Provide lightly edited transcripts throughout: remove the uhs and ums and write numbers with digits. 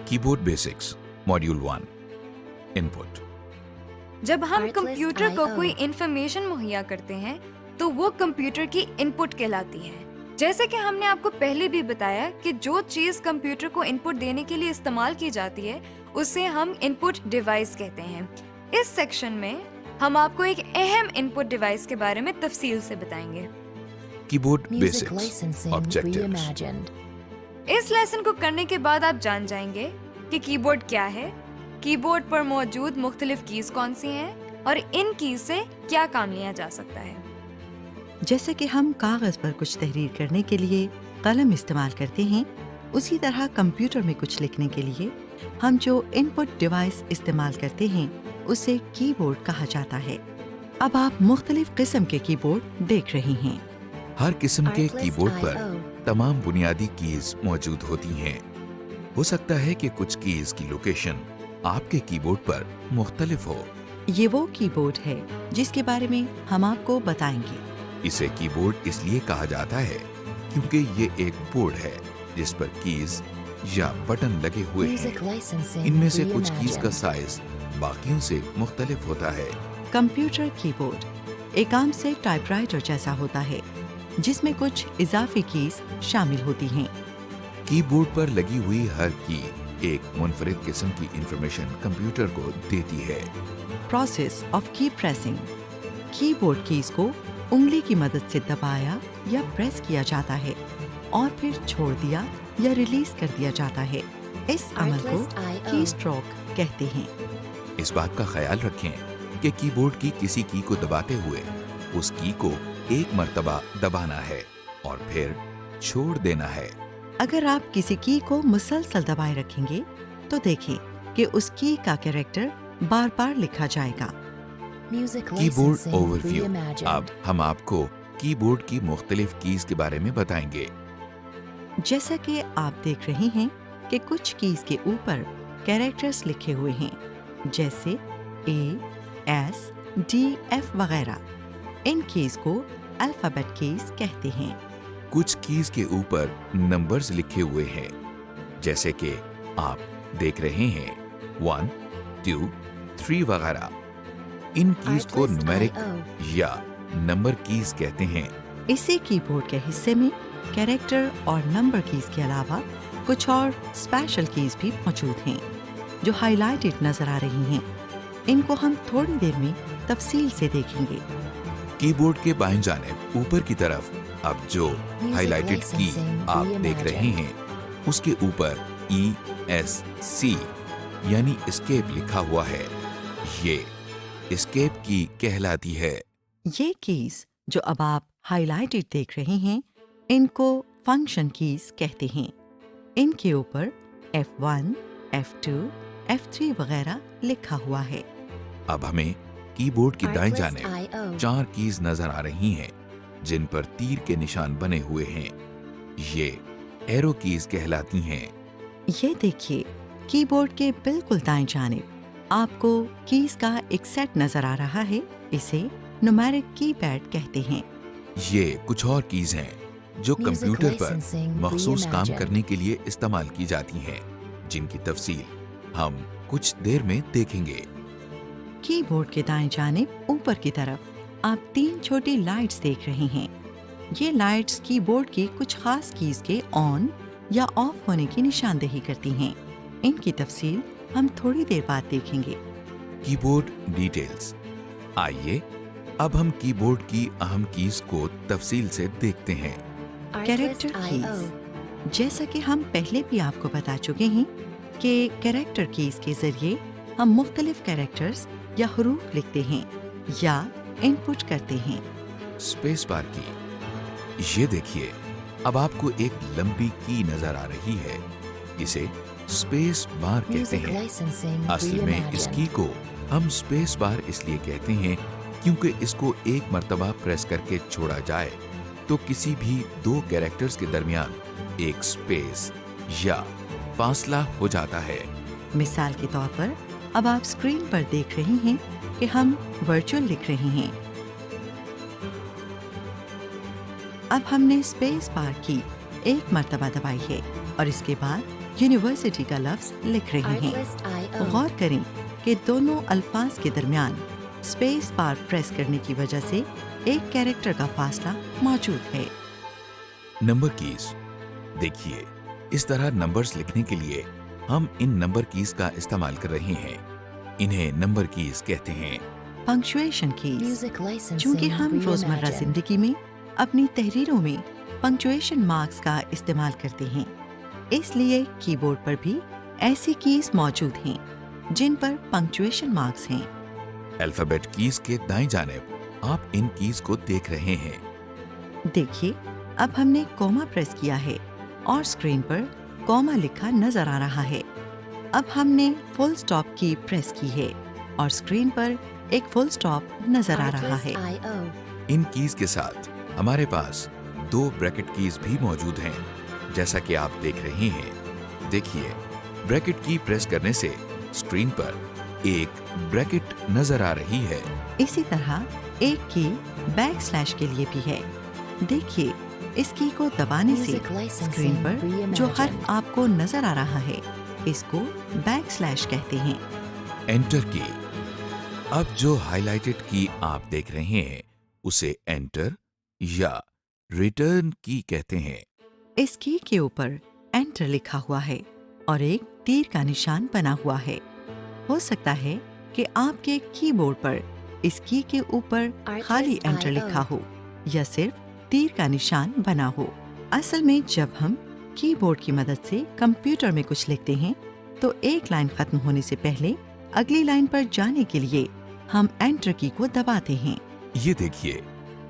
Keyboard basics module 1 input. जब हम Artlist computer को IO कोई इंफॉर्मेशन मुहैया करते हैं तो वो कंप्यूटर की इनपुट कहलाती है। जैसे कि हमने आपको पहले भी बताया कि जो चीज कंप्यूटर को इनपुट देने के लिए इस्तेमाल की जाती है उसे हम इनपुट डिवाइस कहते हैं। इस सेक्शन में हम आपको एक अहम इनपुट डिवाइस के बारे में तफसील से बताएंगे। Keyboard Music basics licensing objectives. reimagined. इस लेसन को करने के बाद आप जान जाएंगे कि कीबोर्ड क्या है, कीबोर्ड पर मौजूद मुख्तलिफ कीज कौन सी हैं और इन कीज से क्या काम लिया जा सकता है। जैसे कि हम कागज पर कुछ तहरीर करने के लिए कलम इस्तेमाल करते हैं, उसी तरह कंप्यूटर में कुछ लिखने के लिए हम जो इनपुट डिवाइस इस्तेमाल करते हैं उसे कीबोर्ड कहा जाता है। अब आप मुख्तलिफ किस्म के कीबोर्ड देख रहे हैं। हर किस्म के Artlist कीबोर्ड पर IO. तमाम बुनियादी कीज मौजूद होती हैं। हो सकता है कि कुछ कीज की लोकेशन आपके कीबोर्ड पर मुख्तलिफ हो। ये वो कीबोर्ड है जिसके बारे में हम आपको बताएंगे। इसे कीबोर्ड इसलिए कहा जाता है क्योंकि ये एक बोर्ड है जिस पर कीज या बटन लगे हुए Music हैं। licensing इनमें से कुछ कीज का reimagined. साइज बाकियों से मुख्तलिफ होता है। कंप्यूटर कीबोर्ड एक आम से टाइपराइटर जैसा होता है जिसमें कुछ इजाफी कीज शामिल होती हैं। कीबोर्ड पर लगी हुई हर की एक मुनफरिद किस्म की इंफॉर्मेशन कंप्यूटर को देती है। प्रोसेस ऑफ की प्रेसिंग, कीबोर्ड कीज को उंगली की मदद से दबाया या प्रेस किया जाता है और फिर छोड़ दिया या रिलीज कर दिया जाता है। इस अमल को Artlist IO. की स्ट्रोक कहते हैं। इस बात का ख्याल रखें कि कीबोर्ड की किसी की को दबाते हुए उस की को एक मर्तबा दबाना है और फिर छोड़ देना है। अगर आप किसी की को मुसलसल दबाए रखेंगे तो देखें कि उस की का कैरेक्टर बार बार लिखा जाएगा। Music keyboard licensing overview. reimagined. अब हम आपको कीबोर्ड की मुख्तलिफ कीज के बारे में बताएंगे। जैसा कि आप देख रहे हैं कि कुछ कीज के ऊपर कैरेक्टर्स लिखे हुए हैं, जैसे ए, एस, डी, एफ वगैरह। इन कीज को अल्फाबेट कीज कहते हैं। कुछ कीज के ऊपर नंबर्स लिखे हुए हैं, जैसे कि आप देख रहे हैं 1, 2, 3 वगैरह। इन कीज को Artlist न्यूमेरिक IO. या नंबर कीज कहते हैं। इसी कीबोर्ड के हिस्से में कैरेक्टर और नंबर कीज के अलावा कुछ और स्पेशल कीज भी मौजूद हैं जो हाईलाइटेड नजर आ रही हैं। इनको हम थोड़ी देर में तफसील से देखेंगे। कीबोर्ड के बाएं जानिब ऊपर की तरफ अब जो हाइलाइटेड की licensing आप देख रहे reimagined. हैं उसके ऊपर ESC यानी एस्केप लिखा हुआ है। ये एस्केप की कहलाती है। ये कीज जो अब आप हाईलाइटेड देख रहे हैं इनको फंक्शन कीज कहते हैं। इनके ऊपर F1, F2, F3 वगैरह लिखा हुआ है। अब हमें कीबोर्ड की दाएं Artlist जानिब IO. 4 कीज नजर आ रही हैं जिन पर तीर के निशान बने हुए हैं। ये एरो कीज कहलाती हैं। ये देखिए, कीबोर्ड के बिल्कुल दाएं जानिब आपको कीज का एक सेट नजर आ रहा है। इसे न्यूमेरिक कीपैड कहते हैं। ये कुछ और कीज हैं जो Music कंप्यूटर पर licensing मखसूस काम reimagined. करने के लिए इस्तेमाल की जाती हैं, जिनकी तफसील हम कुछ देर में देखेंगे। कीबोर्ड के दाएं जानिब ऊपर की तरफ आप 3 छोटी लाइट्स देख रहे हैं। ये लाइट्स कीबोर्ड की कुछ खास कीज के ऑन या ऑफ होने की निशानदेही करती हैं। इनकी तफसील हम थोड़ी देर बाद देखेंगे। Keyboard details. आइए अब हम कीबोर्ड की अहम कीज को तफसील से देखते हैं। Character Artlist keys. IO. जैसा कि हम पहले भी आपको बता चुके हैं कि कैरेक्टर कीज के जरिए हम मुख्तलिफ कैरेक्टर्स या हरूफ लिखते हैं या इनपुट करते हैं। स्पेस बार की। ये देखिए, अब आपको एक लंबी की नजर आ रही है। इसे स्पेस बार कहते Music हैं। licensing असल में इस reimagined. की को हम स्पेस बार इसलिए कहते हैं क्योंकि इसको एक मर्तबा प्रेस करके छोड़ा जाए तो किसी भी 2 कैरेक्टर्स के दरमियान एक स्पेस या फासला हो जाता है। मिसाल के तौर पर अब आप स्क्रीन पर देख रहे हैं कि हम वर्चुअल लिख रहे हैं। अब हमने स्पेस बार की एक मर्तबा दबाई है और इसके बाद यूनिवर्सिटी का लफ्ज लिख रहे हैं। Artlist.io. गौर करें कि दोनों अल्फाज के दरमियान स्पेस बार प्रेस करने की वजह से एक कैरेक्टर का फासला मौजूद है। Number keys. देखिए, इस तरह नंबर्स लिखने के लिए हम इन नंबर कीज का इस्तेमाल कर रहे हैं। इन्हें नंबर कीज कहते हैं। Punctuation keys. Music licensing चूंकि हम रोजमर्रा reimagined. जिंदगी में अपनी तहरीरों में पंक्चुएशन मार्क्स का इस्तेमाल करते हैं, इसलिए कीबोर्ड पर भी ऐसी कीज मौजूद हैं जिन पर पंक्चुएशन मार्क्स हैं। अल्फाबेट कीज के दाईं जानिब आप इन कीज को देख रहे हैं। देखिए, अब हमने कॉमा प्रेस किया है और स्क्रीन पर कॉमा लिखा नजर आ रहा है। अब हमने फुल स्टॉप की प्रेस की है और स्क्रीन पर एक फुल स्टॉप नजर आ रहा है। Artlist.io. इन कीज के साथ हमारे पास 2 ब्रैकेट कीज भी मौजूद हैं, जैसा कि आप देख रहे हैं। देखिए, ब्रैकेट की प्रेस करने से स्क्रीन पर एक ब्रैकेट नजर आ रही है। इसी तरह एक की बैक स्लैश के लिए भी है। देखिए, इस की को दबाने से Music licensing स्क्रीन पर जो reimagined. हर्फ आपको नजर आ रहा है, इसको बैक स्लैश कहते हैं। एंटर की। अब जो हाइलाइटेड की आप देख रहे हैं उसे एंटर या रिटर्न की कहते हैं। इस की के ऊपर एंटर लिखा हुआ है और एक तीर का निशान बना हुआ है। हो सकता है कि आपके कीबोर्ड पर इस की के ऊपर खाली एंटर लिखा हो या सिर्फ तीर का निशान बना हो। असल में जब हम कीबोर्ड की मदद से कंप्यूटर में कुछ लिखते हैं तो एक लाइन खत्म होने से पहले अगली लाइन पर जाने के लिए हम एंटर की को दबाते हैं। ये देखिए,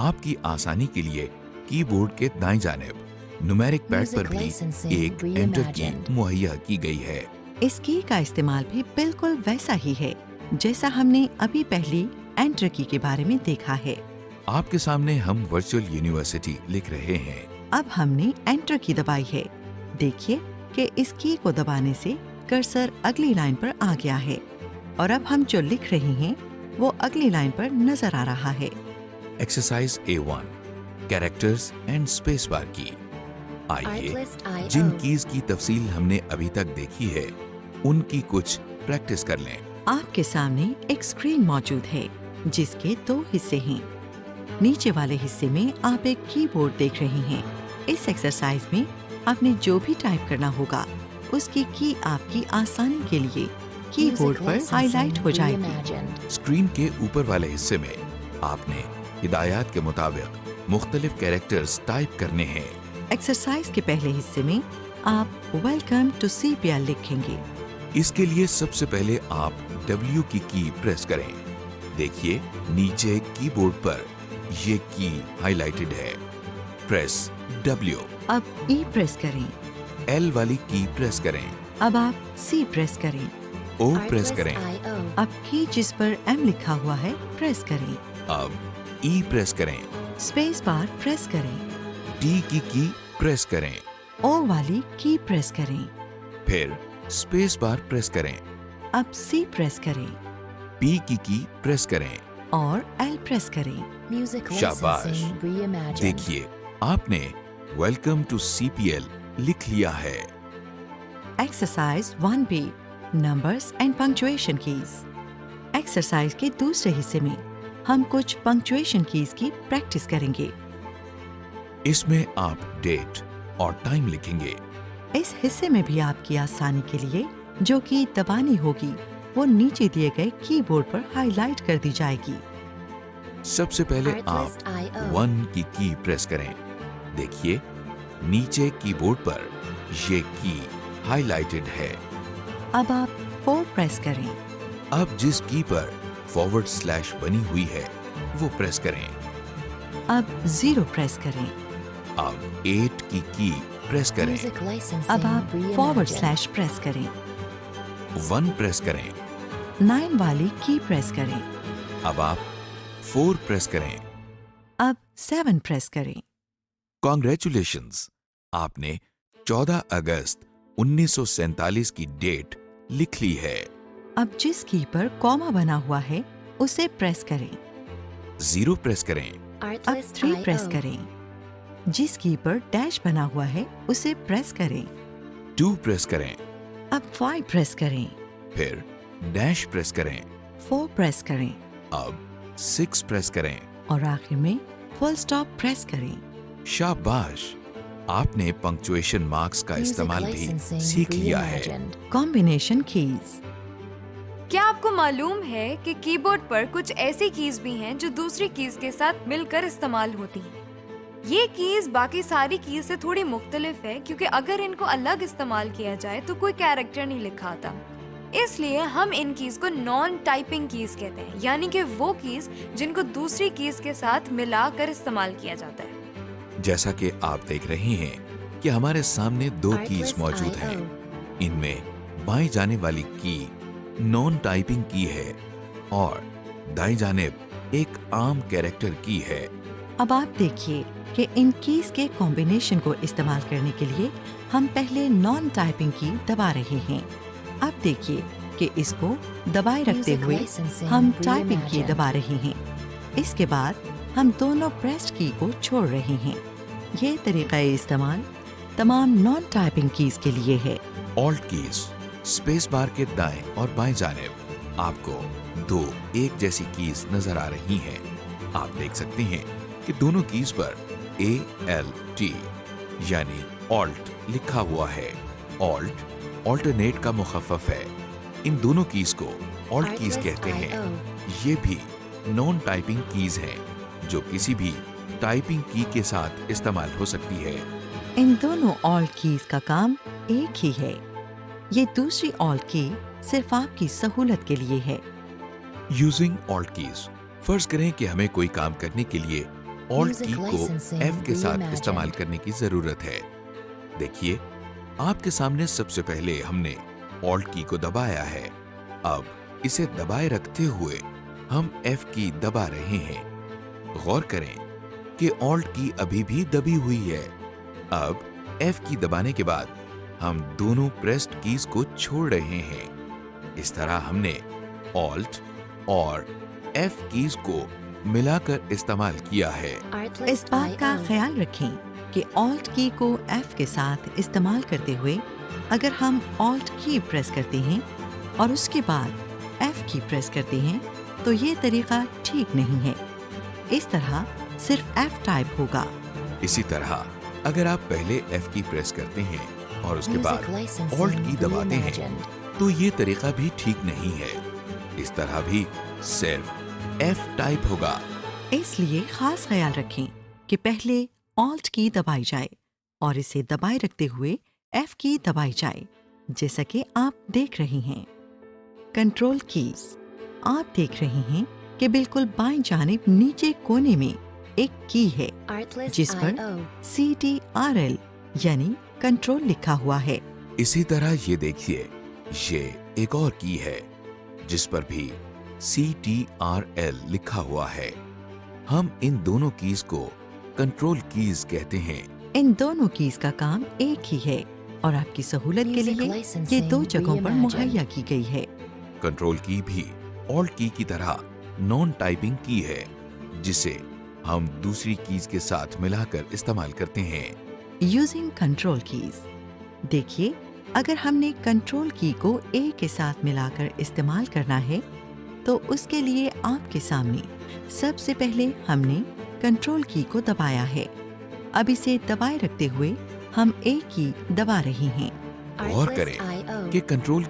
आपकी आसानी के लिए कीबोर्ड के दाईं जानिब न्यूमेरिक पैड पर Music भी licensing एक एंटर की reimagined. मुहैया की गई है। इस की का इस्तेमाल भी बिल्कुल वैसा ही है जैसा हमने अभी पहली एंटर की के बारे में देखा है। आपके सामने हम वर्चुअल यूनिवर्सिटी लिख रहे हैं। अब हमने एंटर की दबाई है। देखिए कि इस की को दबाने से कर्सर अगली लाइन पर आ गया है और अब हम जो लिख रहे हैं वो अगली लाइन पर नजर आ रहा है। Exercise A1, characters and space bar की। आइए, Artlist.io. जिन कीज की तफसील हमने अभी तक देखी है उनकी कुछ प्रैक्टिस कर लें। आपके सामने एक स्क्रीन मौजूद है जिसके 2 हिस्से हैं। नीचे वाले हिस्से में आप एक कीबोर्ड देख रहे हैं। इस एक्सरसाइज में आपने जो भी टाइप करना होगा उसकी की आपकी आसानी के लिए कीबोर्ड Music पर licensing हाईलाइट हो जाएगी। reimagined. स्क्रीन के ऊपर वाले हिस्से में आपने हिदायत के मुताबिक मुख्तलिफ कैरेक्टर्स टाइप करने हैं। एक्सरसाइज के पहले हिस्से में आप वेलकम टू CPL लिखेंगे। इसके लिए सबसे पहले आप W की प्रेस करें। देखिए, नीचे कीबोर्ड पर ये की हाइलाइटेड है। Press W। अब E प्रेस करें। L वाली की प्रेस करें। अब आप C प्रेस करें। O प्रेस करें। Artlist.io. अब की जिस पर M लिखा हुआ है प्रेस करें। अब E प्रेस करें। स्पेस बार प्रेस करें। T की प्रेस करें। O वाली की प्रेस करें। फिर स्पेस बार प्रेस करें। अब C प्रेस करें P की प्रेस करें। और L प्रेस करें। Music शाबाश। licensing reimagined. देखिए, आपने वेलकम टू CPL लिख लिया है। Exercise 1B, numbers and punctuation keys. Exercise के दूसरे हिस्से में हम कुछ पंक्चुएशन कीज की प्रैक्टिस करेंगे। इसमें आप डेट और टाइम लिखेंगे। इस हिस्से में भी आपकी आसानी के लिए जो की दबानी होगी वो नीचे दिए गए कीबोर्ड पर हाईलाइट कर दी जाएगी। सबसे पहले आप Artlist.io. 1 की प्रेस करें। देखिए, नीचे कीबोर्ड पर ये की हाइलाइटेड है। अब आप 4 प्रेस करें। अब जिस की पर फॉरवर्ड स्लैश बनी हुई है वो प्रेस करें। अब 0 प्रेस करें। अब 8 की प्रेस करें। Music licensing अब आप फॉरवर्ड reimagined. स्लैश प्रेस करें। 1 प्रेस करें। 9 वाली की प्रेस करें। अब आप 4 प्रेस करें। अब 7 प्रेस करें। कॉन्ग्रेचुलेशंस, आपने 14 अगस्त 1947 की डेट लिख ली है। अब जिस की पर कॉमा बना हुआ है उसे प्रेस करें। 0 प्रेस करें। अब 3 प्रेस Artlist.io. करें। जिस की पर डैश बना हुआ है उसे प्रेस करें। 2 प्रेस करें, अब 5 प्रेस करें, फिर डैश प्रेस करें, 4 प्रेस करें अब 6 प्रेस करें। और आखिर में फुल स्टॉप प्रेस करें। शाबाश, आपने पंक्चुएशन मार्क्स का Music इस्तेमाल भी licensing सीख लिया है। reimagined. Combination keys. क्या आपको मालूम है कि कीबोर्ड पर कुछ ऐसी कीज भी हैं जो दूसरी कीज के साथ मिलकर इस्तेमाल होती हैं। ये कीज बाकी सारी कीज से थोड़ी मुख्तलिफ है क्योंकि अगर इनको अलग इस्तेमाल किया जाए तो कोई कैरेक्टर नहीं लिखा आता। इसलिए हम इन कीज को नॉन टाइपिंग कीज कहते हैं, यानी कि वो कीज जिनको दूसरी कीज के साथ मिलाकर इस्तेमाल किया जाता है। जैसा कि आप देख रहे हैं कि हमारे सामने 2 कीज Artlist मौजूद IO. हैं। इनमें बाएं जाने वाली की नॉन टाइपिंग की है और दाएं जानिब एक आम कैरेक्टर की है। अब आप देखिए कि इन कीज के कॉम्बिनेशन को इस्तेमाल करने के लिए हम पहले नॉन टाइपिंग की दबा रहे हैं। अब देखिए कि इसको दबाए रखते Music हुए licensing हम टाइपिंग की reimagined. दबा रहे हैं। इसके बाद हम दोनों प्रेस्ड की को छोड़ रहे हैं। ये तरीका इस्तेमाल तमाम नॉन टाइपिंग कीज के लिए है। ऑल्ट कीज स्पेस बार के दाएं और बाएं जानिब आपको 2 एक जैसी कीज नजर आ रही हैं। आप देख सकते हैं कि दोनों कीज पर ALT यानी ऑल्ट लिखा हुआ है। ऑल्ट ऑल्टरनेट का मुखफ़्फ़फ है। इन दोनों कीज को ऑल्ट कीज Artlist कहते हैं। IO. ये भी नॉन टाइपिंग कीज हैं जो किसी भी टाइपिंग की के साथ इस्तेमाल हो सकती है। इन दोनों ऑल्ट कीज का काम एक ही है। ये दूसरी ऑल्ट की सिर्फ आपकी सहूलत के लिए है। यूजिंग ऑल्ट कीज, फर्ज करें कि हमें कोई काम करने के लिए ऑल्ट Music की को licensing F के साथ reimagined. इस्तेमाल करने की जरूरत है। देखिए, आपके सामने सबसे पहले हमने ऑल्ट की को दबाया है। अब इसे दबाए रखते हुए हम F की दबा रहे हैं। गौर करें कि ऑल्ट की अभी भी दबी हुई है। अब F की दबाने के बाद हम दोनों प्रेस्ड कीज को छोड़ रहे हैं। इस तरह हमने ऑल्ट और F कीज को मिलाकर इस्तेमाल किया है। इस Artlist बात का IO. ख्याल रखें कि ऑल्ट की को F के साथ इस्तेमाल करते हुए अगर हम ऑल्ट की प्रेस करते हैं और उसके बाद F की प्रेस करते हैं तो ये तरीका ठीक नहीं है। इस तरह सिर्फ F टाइप होगा। इसी तरह अगर आप पहले F की प्रेस करते हैं और उसके Music बाद licensing ऑल्ट की दबाते हैं reimagined. तो ये तरीका भी ठीक नहीं है। इस तरह भी सिर्फ F टाइप होगा। इसलिए खास ख्याल रखें कि पहले ऑल्ट की दबाई जाए और इसे दबाए रखते हुए F की दबाई जाए, जैसा कि आप देख रहे हैं। कंट्रोल कीज, आप देख रहे हैं कि बिल्कुल बाएं जानिब नीचे कोने में एक की है Artlist जिस पर IO. CTRL यानी कंट्रोल लिखा हुआ है। इसी तरह ये देखिए, ये एक और की है जिस पर भी CTRL लिखा हुआ है। हम इन दोनों कीज को कंट्रोल कीज कहते हैं। इन दोनों कीज का काम एक ही है और आपकी सहूलत के Music लिए ये licensing 2 जगहों पर reimagined. मुहैया की गई है। कंट्रोल की भी ऑल्ट की तरह नॉन टाइपिंग की है जिसे हम दूसरी कीज के साथ मिलाकर इस्तेमाल करते हैं। यूजिंग कंट्रोल कीज, देखिए अगर हमने कंट्रोल की को A के साथ मिलाकर इस्तेमाल करना है तो उसके लिए आपके सामने सबसे पहले हमने कंट्रोल की को दबाया है। अब इसे दबाए रखते हुए हम A की दबा रहे हैं। गौर Artlist करें IO. कि कंट्रोल